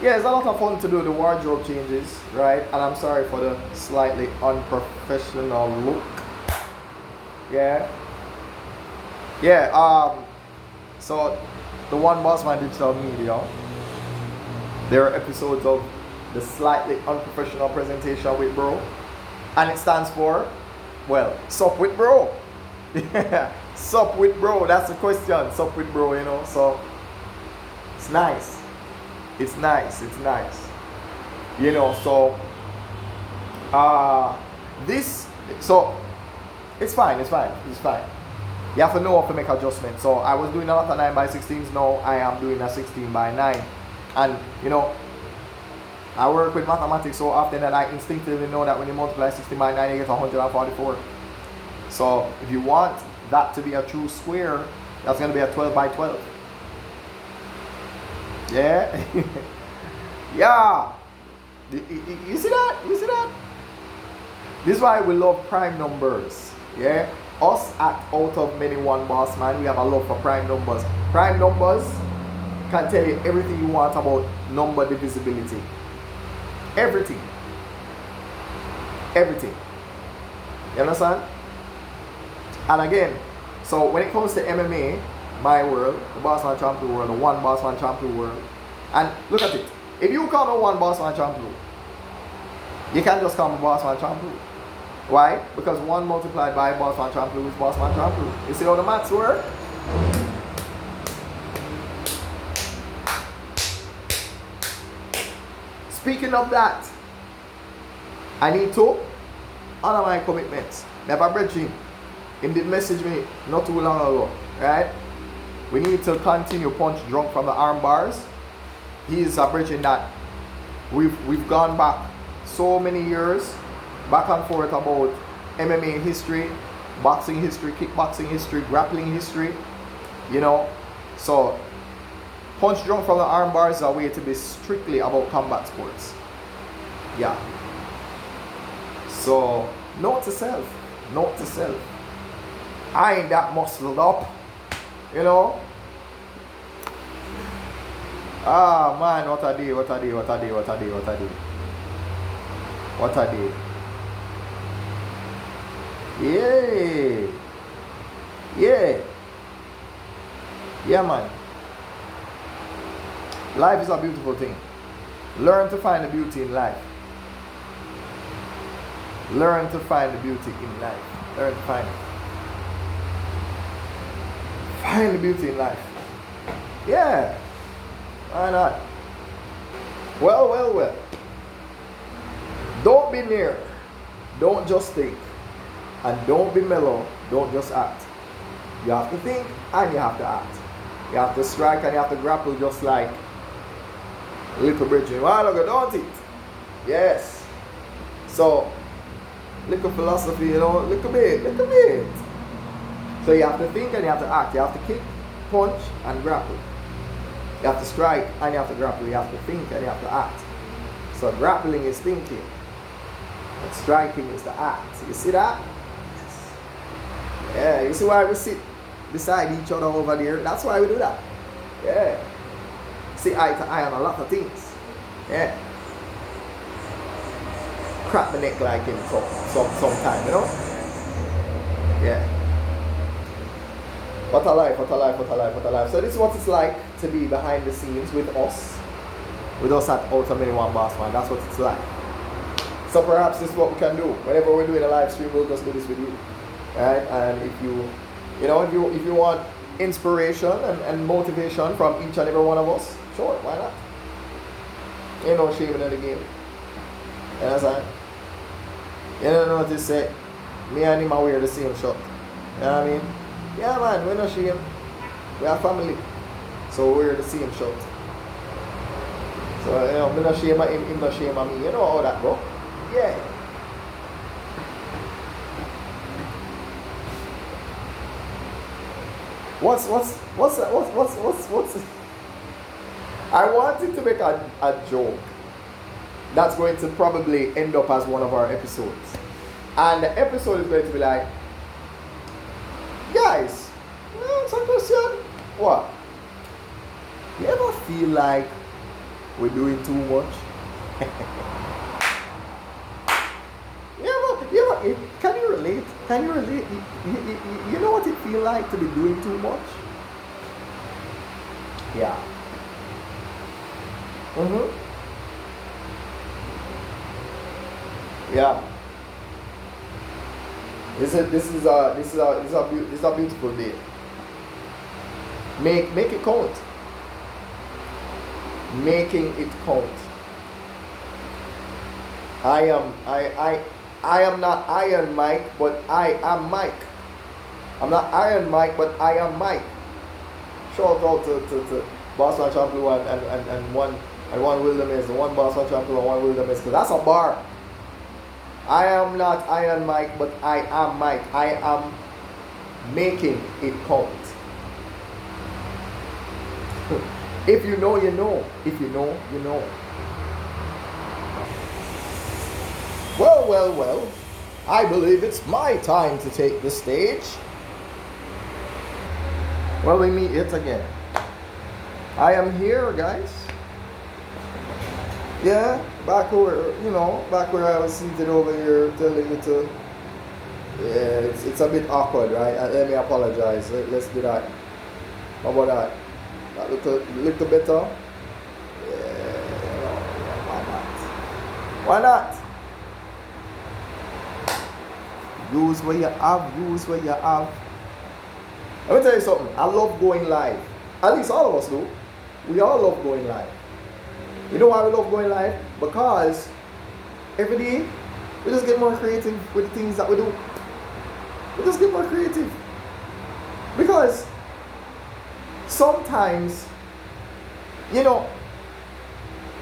Yeah, it's a lot of fun to do the wardrobe changes, right? And I'm sorry for the slightly unprofessional look. Yeah. Yeah, so the One Bossman Digital Media, there are episodes of the slightly unprofessional presentation with bro. And it stands for, well, sup with bro. Yeah, sup with bro, that's the question. Sup with bro, you know. So it's nice. It's nice. It's nice. You know, so this so it's fine, it's fine, it's fine. You have to know how to make adjustments. So I was doing a lot of 9 by 16s, now I am doing a 16 by 9. And you know, I work with mathematics so often that I instinctively know that when you multiply 16 by 9 you get 144. So if you want that to be a true square, that's going to be a 12 by 12. Yeah. Yeah. You see that? You see that? This is why we love prime numbers. Yeah. Us at Out of Many One Boss Man, we have a love for prime numbers. Prime numbers can tell you everything you want about number divisibility. Everything. Everything. You understand? And again, so when it comes to MMA, my world, the Bossman Champion world, the One Bossman Champion world, and look at it. If you call me One Bossman Champion, you can't just call me Bossman Champion. Why? Because 1 multiplied by Bossman Champion is Bossman Champion. You see how the maths work? Speaking of that, I need to honor my commitments. Never bridging. He did message me not too long ago, right? We need to continue punch drunk from the arm bars. He is bridging that. We've gone back so many years, back and forth about MMA history, boxing history, kickboxing history, grappling history, you know. So punch drunk from the arm bars is a way to be strictly about combat sports. Yeah. So note to self. Note to self. I ain't that muscled up, you know. Ah man, what a day, what a day, what a day, what a day, what a day. What a day. Yeah. Yeah. Yeah man. Life is a beautiful thing. Learn to find the beauty in life. Learn to find the beauty in life. Learn to find it. Find the beauty in life. Yeah. Why not? Well, well, well. Don't be near. Don't just think. And don't be mellow. Don't just act. You have to think and you have to act. You have to strike and you have to grapple just like Little Bridget. While ago, don't it? Yes. So, little philosophy, you know, little bit. So you have to think and you have to act. You have to kick, punch, and grapple. You have to strike and you have to grapple. You have to think and you have to act. So grappling is thinking. And striking is the act. You see that? Yeah, you see why we sit beside each other over there? That's why we do that. Yeah. See eye to eye on a lot of things. Yeah. Crack the neck like him sometime, you know? Yeah. What a life, what a life, what a life, what a life. So this is what it's like to be behind the scenes with us at Out of Many One Bossman. That's what it's like. So perhaps this is what we can do. Whenever we're doing a live stream, we'll just do this with you. Right? And if you want inspiration and motivation from each and every one of us, sure, why not? Ain't no shame in the game. You understand? You don't know what to say. Me and him are wear the same shirt. You know what I mean? Yeah man, we're not shame. We are family. So we wear the same shirt. So you know, me not shame of him not shame of me. You know how that go? Yeah. What's I wanted to make a joke that's going to probably end up as one of our episodes. And the episode is going to be like, guys, some question. What? You ever feel like We're doing too much. Can you relate? Can you relate? You know what it feels like to be doing too much? Yeah. Yeah. This is a beautiful day. Make it count. Making it count. I am not Iron Mike, but I am Mike. I'm not Iron Mike, but I am Mike. Shout out to Bossman Champloo and one Wilderness, the 1Bossman Champloo and one Wilderness, because that's a bar. I am not Iron Mike, but I am Mike. I am making it count. If you know, you know. If you know, you know. Well. I believe it's my time to take the stage. Well, we meet yet again. I am here, guys. Yeah, back where I was seated over here telling you to. Yeah, it's a bit awkward, right? Let me apologize. Let's do that. How about that? That little better. Yeah, why not? Use what you have. Let me tell you something. I love going live. At least all of us do. We all love going live. You know why we love going live? Because every day we just get more creative with the things that we do. We just get more creative. Because sometimes,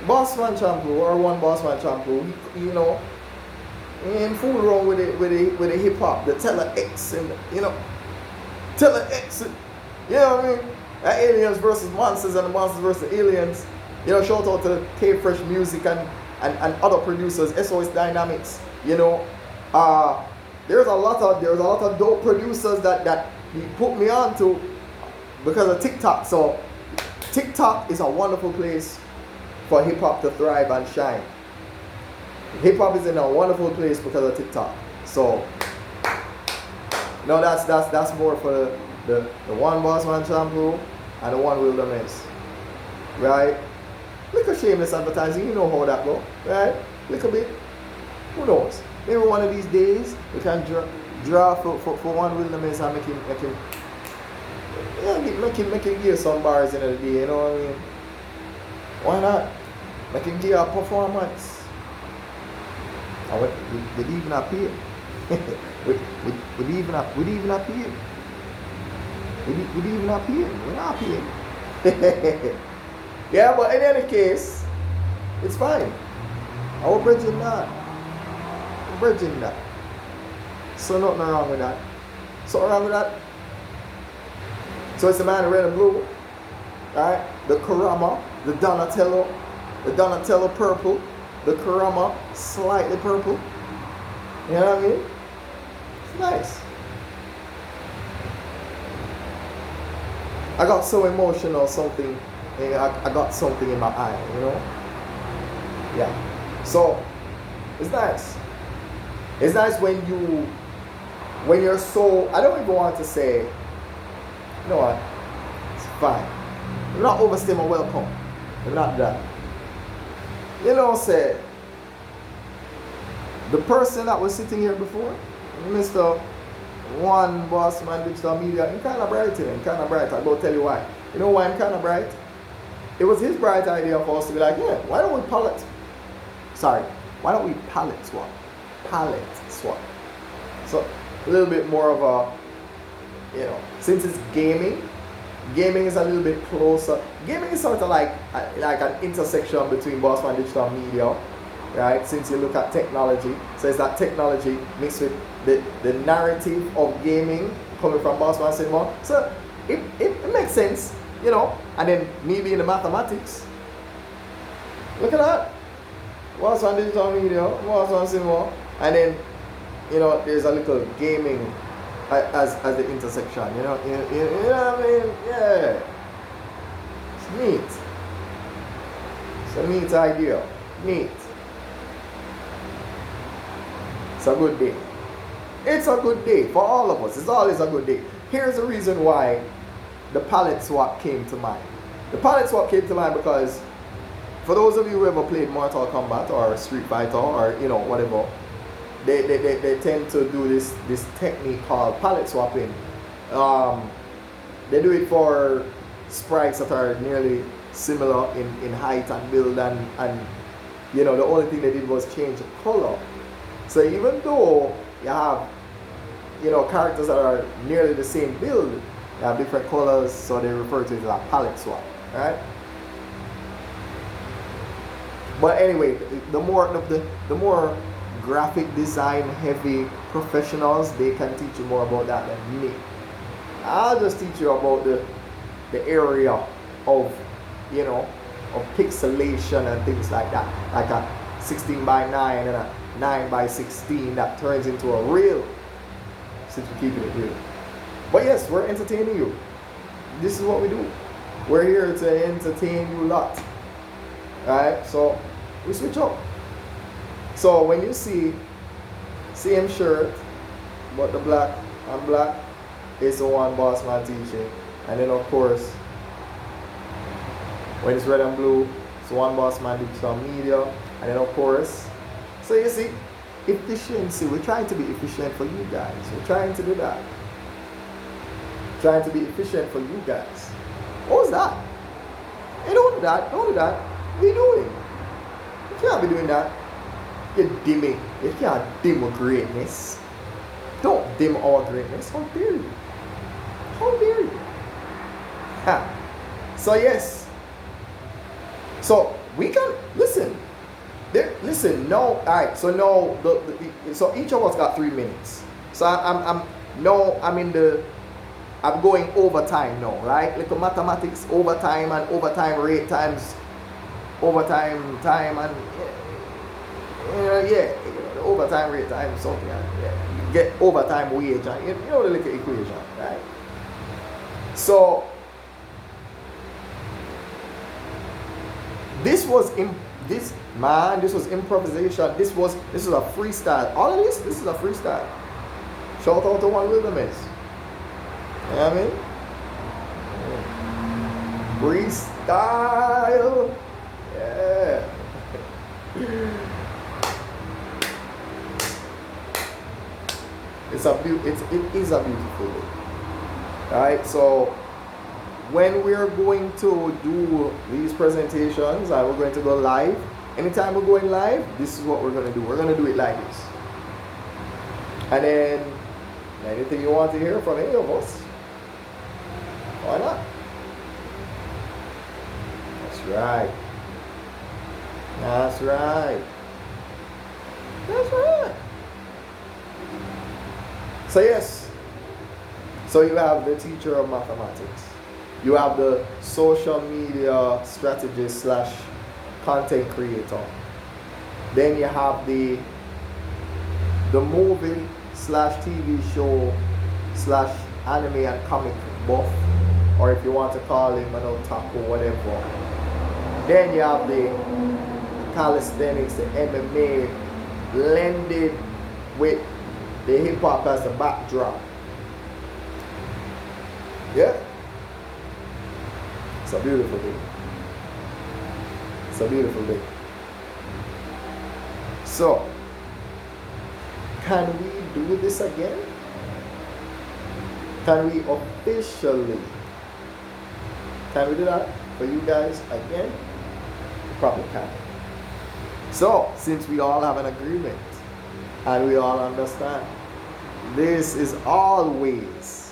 Bossman Champloo or 1Bossman Champloo, and fool around with the hip hop, the Teller X and Teller X, you know what I mean? Aliens versus monsters and the monsters versus aliens. Shout out to K Fresh Music and other producers, SOS Dynamics. There's a lot of dope producers that you put me on to because of TikTok. So TikTok is a wonderful place for hip hop to thrive and shine. Hip hop is in a wonderful place because of TikTok. So no, that's more for the 1Bossman Champloo and the 1 Wilderness. Right? Little shameless advertising, you know how that go, right? Little bit. Who knows? Maybe one of these days we can draw for 1 Wilderness and make him give some bars in the day, you know what I mean? Why not? Make him give a performance. We'd even appear. We'd even appear. We'd even appear. We're not appear. Yeah, but in any case, it's fine. Our bridging that. So nothing wrong with that. So it's the man in red and blue, right? The Karama, the Donatello purple, the Karama slightly purple. You know what I mean? It's nice. I got so emotional, something. I got something in my eye, Yeah. So it's nice. It's nice when you're so, I don't even want to say, you know what? It's fine. I'm not overstay my welcome. I'm not that. Say the person that was sitting here before, Mr. 1Bossman Digital Media, I'm kind of bright in him, I'll go tell you why. You know why I'm kind of bright? It was his bright idea for us to be like, yeah, why don't we palette swap? So a little bit more of a, since it's gaming is a little bit closer. Gaming is sort of like an intersection between Bossman Digital Media, right? Since you look at technology, so it's that technology mixed with the narrative of gaming coming from Bossman Cinema. So it makes sense, and then me being the mathematics. Look at that. Bossman Digital Media, Bossman Cinema, and then there's a little gaming as the intersection, you know what I mean? Yeah. It's It's a neat idea. Neat. It's a good day. It's a good day for all of us. It's always a good day. Here's the reason why the palette swap came to mind. The palette swap came to mind because for those of you who ever played Mortal Kombat or Street Fighter or whatever, they tend to do this technique called palette swapping. They do it for sprites that are nearly similar in height and build and the only thing they did was change the color. So even though you have characters that are nearly the same build, they have different colors, so they refer to it as a palette swap, right? But anyway, the more graphic design heavy professionals, they can teach you more about that than me. I'll just teach you about the area of of pixelation and things like that, like a 16 by 9 and a 9 by 16 that turns into a reel, since we're keeping it real. But yes, we're entertaining you. This is what we do. We're here to entertain you lot. Alright, so we switch up. So when you see same shirt, but the black and black, it's the 1Bossman teaching. And then of course, when it's red and blue, it's 1Bossman digital media. And then of course, so you see, efficiency. We're trying to be efficient for you guys. We're trying to do that. Trying to be efficient for you guys. What was that? Hey, don't do that. Don't do that. What are you doing? You can't be doing that. You're dimming. You can't dim greatness. Don't dim our greatness. How dare you? How dare you? Ha. So yes. So we can listen. Listen. No. All right. So now so each of us got 3 minutes. So I'm going overtime now, right? Like mathematics, overtime and overtime rate times overtime time and the overtime rate times something. You get overtime wage and the little equation, right? So this was improvisation. This is a freestyle. All of this is a freestyle. Shout out to One Wilderness. You know what I mean? Freestyle. Yeah. It is a beautiful day. Alright, so when we're going to do these presentations and we're going to go live, anytime we're going live, this is what we're going to do. We're going to do it like this. And then anything you want to hear from any of us, why not? That's right. That's right. That's right. So yes. So you have the teacher of mathematics. You have the social media strategist / content creator. Then you have the movie / TV show / anime and comic buff, or if you want to call him an otaku, whatever. Then you have the calisthenics, the MMA, blended with the hip hop as the backdrop. Yeah? It's a beautiful day. It's a beautiful day. So, can we do this again? Can we officially, can we do that for you guys again? We probably can. So, since we all have an agreement and we all understand, this is always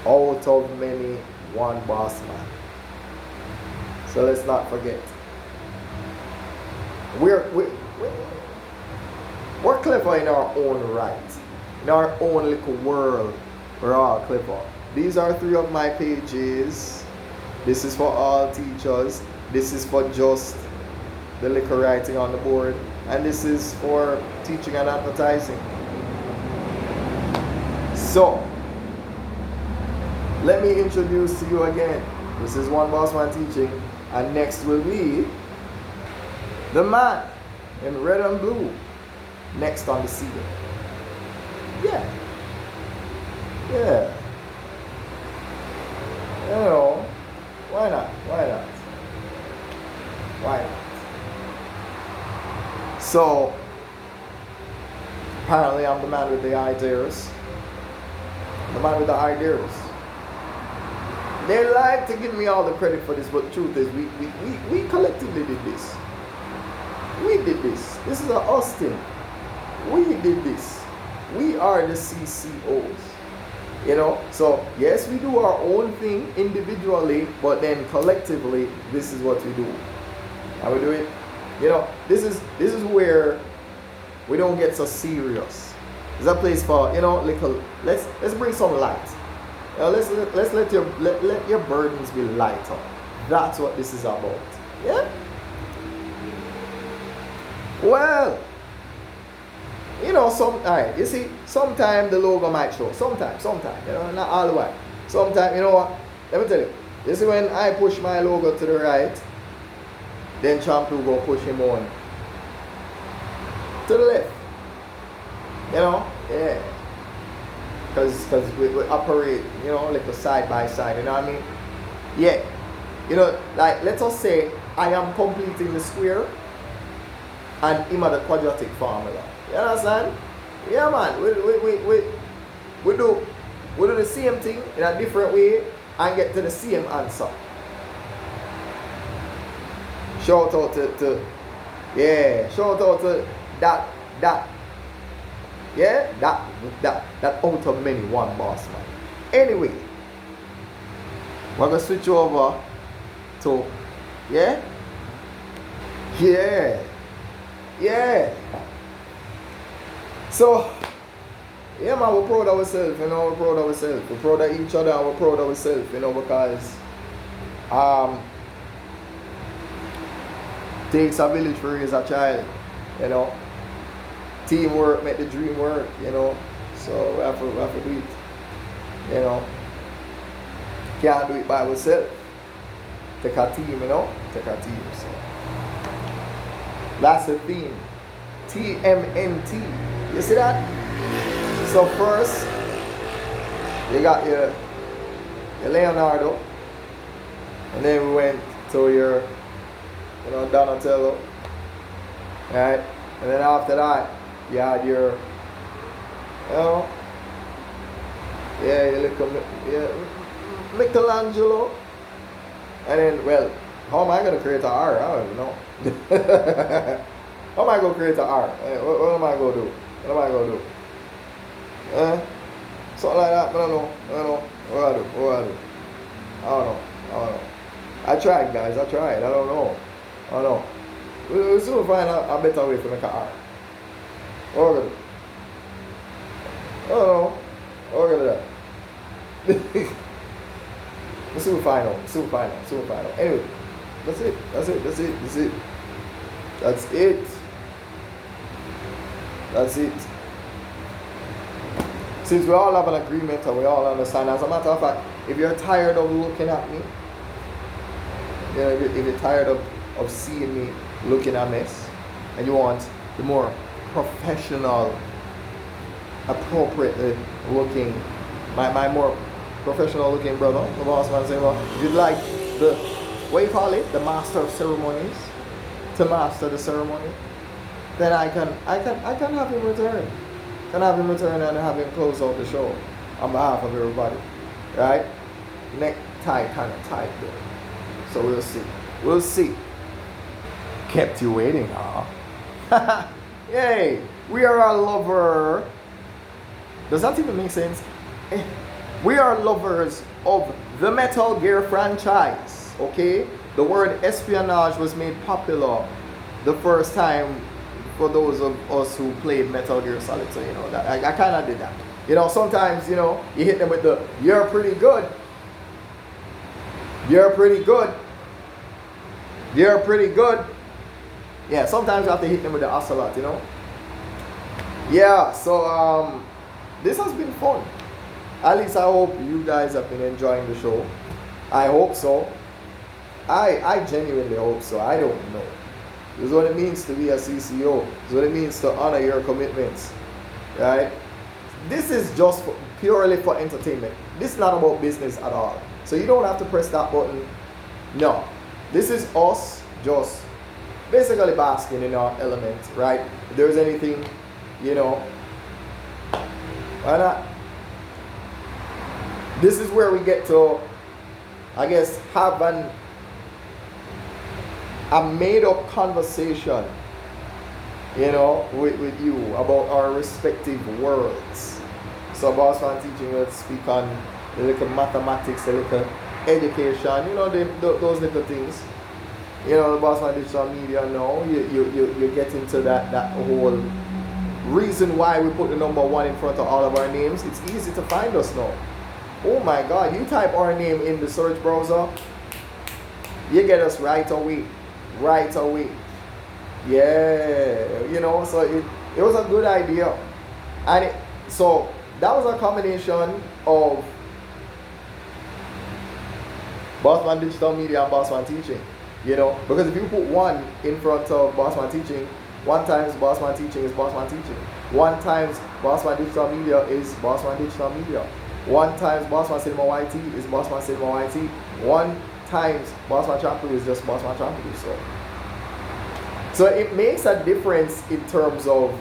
out of many 1Bossman. So let's not forget. We're clever in our own right. In our own little world, we're all clever. These are 3 of my pages. This is for all teachers. This is for just the little writing on the board. And this is for teaching and advertising. So, let me introduce to you again. This is 1Bossman teaching. And next will be the man in red and blue next on the seal. Yeah. Yeah. You know, why not? Why not? Why not? So, apparently I'm the man with the ideas. The man with the ideas. They like to give me all the credit for this, but the truth is we collectively did this. We did this. This is an us thing. We did this. We are the CCOs. You know, so yes, we do our own thing individually, but then collectively, this is what we do. And we do it. You know, this is where we don't get so serious. It's a place for, you know, little. Let's bring some light. You know, let's let your burdens be lighter. That's what this is about. Yeah. Well, you know, you see, sometimes the logo might show. Sometimes, you know, not all the way. Sometimes, you know what? Let me tell you. This is when I push my logo to the right, then Champ 2 go push him on to the left. You know? Yeah. Because we operate, you know, like a side by side, you know what I mean? Yeah. You know, like, let us say I am completing the square and him at the quadratic formula. You understand? Yeah, man. We do the same thing in a different way and get to the same answer. Shout out to shout out to that yeah, that out of many 1Bossman. Anyway, we're gonna switch over to yeah. So yeah, man, we're proud of ourselves, you know, we're proud of ourselves. We're proud of each other and we're proud of ourselves, you know, because takes a village to raise a child, you know. Teamwork make the dream work, you know. So we have to do it, you know. Can't do it by ourselves. Take a team, you know. Take a team. So that's the theme. TMNT. You see that? So first, you got your Leonardo, and then we went to your, you know, Donatello, right? And then after that, you had your, you know, yeah, you look at Michelangelo, and then, well, how am I going to create an R? I don't even know. How am I going to create an R? What am I going to do? What am I going to do? Something like that, I don't know. What do I do? I don't know. I tried, guys. I tried. I don't know. We'll soon find out a better way to make an R. What are we going to do? I don't know. What are we going to do? We'll soon find out. Anyway, that's it. Since we all have an agreement and we all understand, as a matter of fact, if you're tired of looking at me, you know, if you're tired of seeing me looking a mess, and you want the more professional, appropriately looking, my more professional looking brother, the boss man saying, well, if you'd like the, what you call it, the master of ceremonies, to master the ceremony, then I can have him return. And have him close out the show on behalf of everybody. Right? Neck tight, kind of tight though. So we'll see. Kept you waiting, huh? Yay! We are a lover. Does that even make sense? We are lovers of the Metal Gear franchise. Okay? The word espionage was made popular the first time for those of us who played Metal Gear Solid, so you know that I kind of did that. You know, sometimes, you know, you hit them with the "you're pretty good," "you're pretty good," "you're pretty good." Yeah, sometimes you have to hit them with the ocelot, you know. Yeah, so this has been fun. At least I hope you guys have been enjoying the show. I hope so. I genuinely hope so. I don't know. This is what it means to be a CCO. This is what it means to honor your commitments. Right? This is just purely for entertainment. This is not about business at all. So you don't have to press that button. No. This is us just basically basking in our element, right? If there's anything, you know, why not? This is where we get to, I guess, have a made-up conversation, you know, with you about our respective worlds. So Bossman teaching will speak on the little mathematics, the little education, you know, those little things. You know, the Bossman digital media now, you get into that whole reason why we put the number 1 in front of all of our names. It's easy to find us now. Oh my God, you type our name in the search browser, you get us right away. Right away. Yeah, you know, so it was a good idea. And so that was a combination of Bossman Digital Media and Bossman Teaching. You know, because if you put 1 in front of Bossman Teaching, 1 times Bossman Teaching is Bossman Teaching. 1 times Bossman Digital Media is Bossman Digital Media. 1 times Bossman Cinema YT is Bossman Cinema YT. 1 times Bossman Shampoo is just Bossman Shampoo. So it makes a difference in terms of,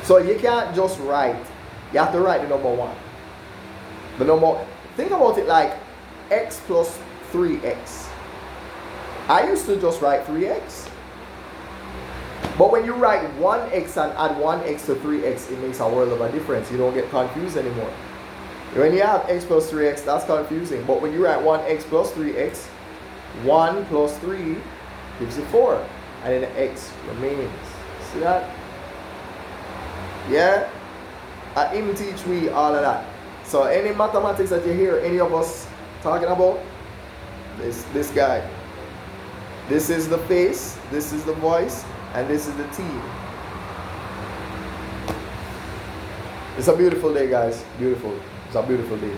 so you can't just write, you have to write the number 1. The number, think about it like x plus 3x. I used to just write 3x. But when you write 1x and add 1x to 3x, it makes a world of a difference. You don't get confused anymore. When you have x plus 3x, that's confusing. But when you write 1x plus 3x, 1 plus 3 gives you 4. And then the x remains. See that? Yeah? I even teach we all of that. So any mathematics that you hear any of us talking about, this guy. This is the face, this is the voice, and this is the T. It's a beautiful day, guys. Beautiful. It's a beautiful day.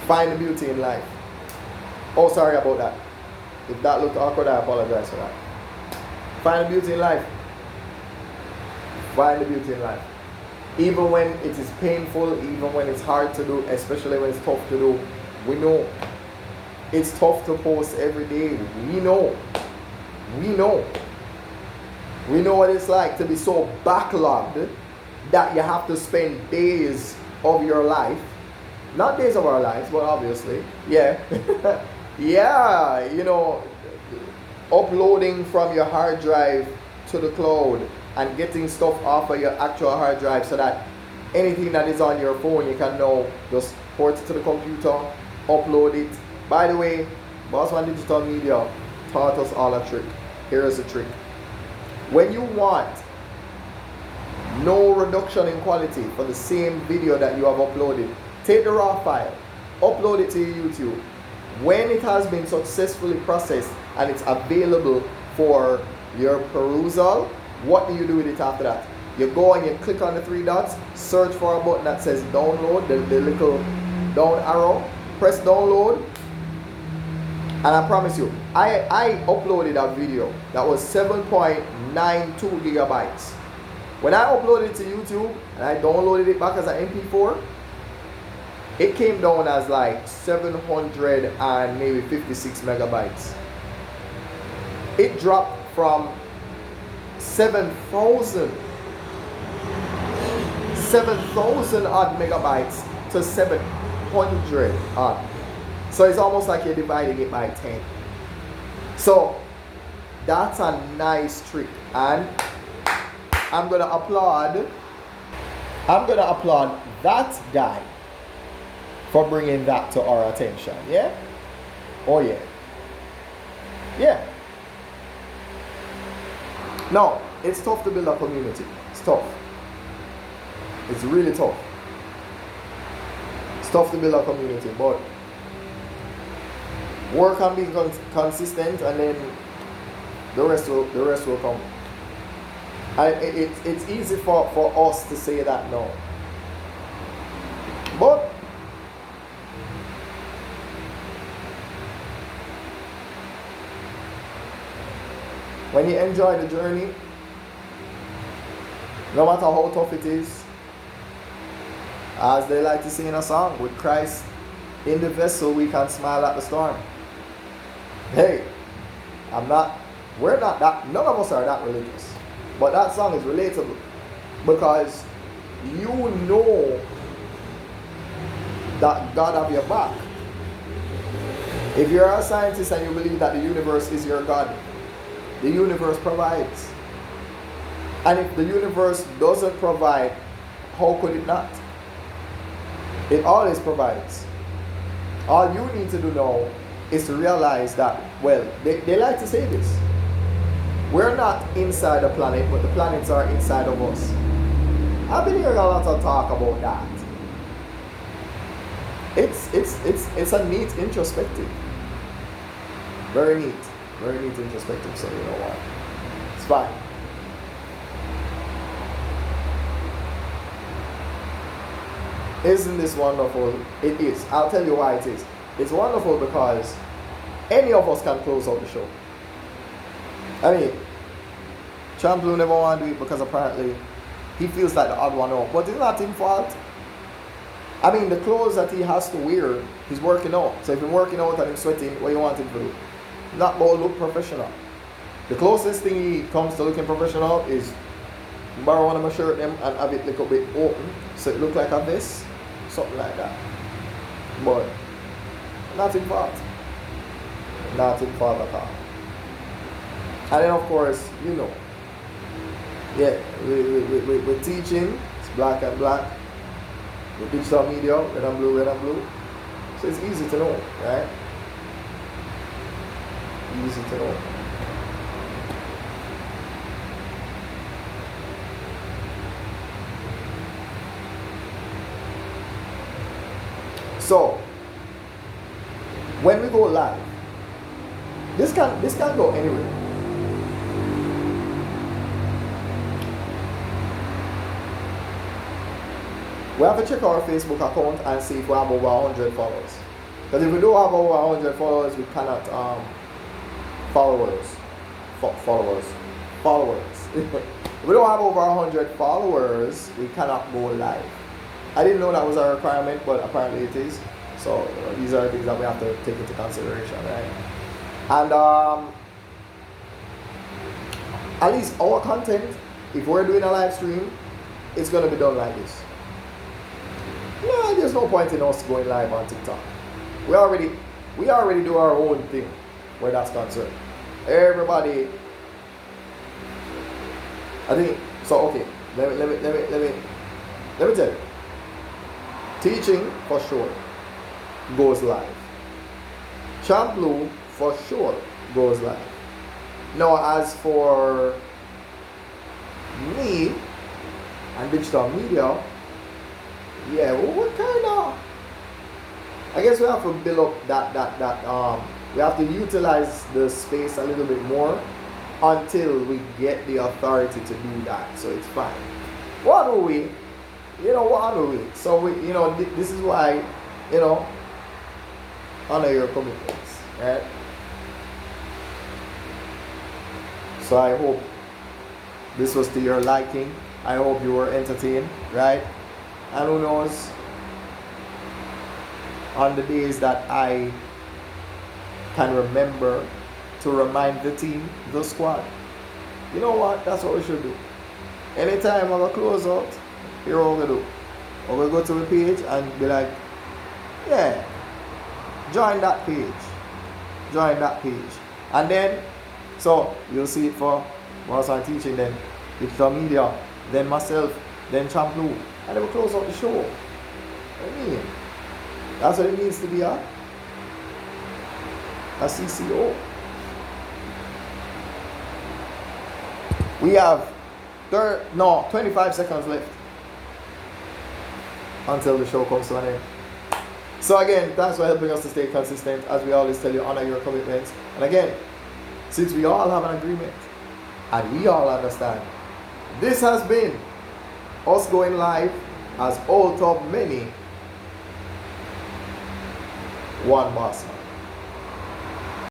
Find the beauty in life. Oh, sorry about that. If that looked awkward, I apologize for that. Find the beauty in life. Find the beauty in life. Even when it is painful, even when it's hard to do, especially when it's tough to do, we know. It's tough to post every day. We know. We know. We know what it's like to be so backlogged that you have to spend days of your life, not days of our lives, but obviously, yeah, yeah, you know, uploading from your hard drive to the cloud and getting stuff off of your actual hard drive so that anything that is on your phone, you can now just port it to the computer, upload it. By the way, Bossman Digital Media taught us all a trick. Here is the trick. When you want no reduction in quality for the same video that you have uploaded, take the raw file, upload it to your YouTube. When it has been successfully processed and it's available for your perusal, what do you do with it after that? You go and you click on the 3 dots, search for a button that says download, the little down arrow, press download, and I promise you, I uploaded a video that was 7.92 gigabytes. When I uploaded it to YouTube and I downloaded it back as an MP4, it came down as like 700 and maybe 56 megabytes. It dropped from 7,000 odd megabytes to 700 odd. So it's almost like you're dividing it by 10. So that's a nice trick, and I'm gonna applaud that guy for bringing that to our attention. Yeah? Oh yeah. Yeah. No, it's tough to build a community. It's tough. It's really tough. It's tough to build a community, but work on being consistent, and then the rest will come. It's easy for us to say that now, but When you enjoy the journey, no matter how tough it is, as they like to say in a song, with Christ in the vessel, we can smile at the storm. Hey, we're not that, none of us are that religious. But that song is relatable because you know that God have your back. If you're a scientist and you believe that the universe is your God, the universe provides. And if the universe doesn't provide, how could it not? It always provides. All you need to do now is to realize that, well, they like to say this. We're not inside the planet, but the planets are inside of us. I've been hearing a lot of talk about that. It's a neat introspective. Very neat introspective, so you know what? It's fine. Isn't this wonderful? It is. I'll tell you why it is. It's wonderful because any of us can close out the show. I mean, Champ Blue never want to do it because apparently he feels like the odd one out. But it's not his fault. I mean, the clothes that he has to wear, he's working out. So if he's working out and he's sweating, what do you want him to do? Not all look professional. The closest thing he comes to looking professional is borrow one of my shirt them and have it a little bit open so it look like a vest, something like that. But not in fault. Not in fault at all. And then of course, you know, yeah, we're teaching, it's black and black. With digital media, red and blue, red and blue. So it's easy to know, right? Easy to know. So when we go live, this can go anywhere. We have to check our Facebook account and see if we have over 100 followers. Because if we do have over 100 followers, we cannot followers. If we don't have over 100 followers, we cannot go live. I didn't know that was a requirement, but apparently it is. So these are things that we have to take into consideration, right? And at least our content, if we're doing a live stream, it's going to be done like this. Yeah, there's no point in us going live on TikTok. We already do our own thing where that's concerned. Everybody, I think so. Okay, let me tell you. Teaching for sure goes live. Champ Blue for sure goes live. Now, as for me and digital media, yeah, well, what kind of? I guess we have to build up that we have to utilize the space a little bit more until we get the authority to do that. So it's fine. What do we? What do we? So we, this is why, honor your commitments, right? So I hope this was to your liking. I hope you were entertained, right? And who knows, on the days that I can remember to remind the team, the squad, you know what, that's what we should do. Anytime I close out, here what we do. Or we go to the page and be like, yeah, join that page. Join that page. And then, so you'll see it for once I'm teaching, then digital media, then myself, then Champ Blue. And then we close out the show. I mean, that's what it means to be a CCO. We have 25 seconds left until the show comes to an end. So again, thanks for helping us to stay consistent. As we always tell you, honor your commitments. And again, since we all have an agreement and we all understand, this has been us going live as out of many 1Bossman.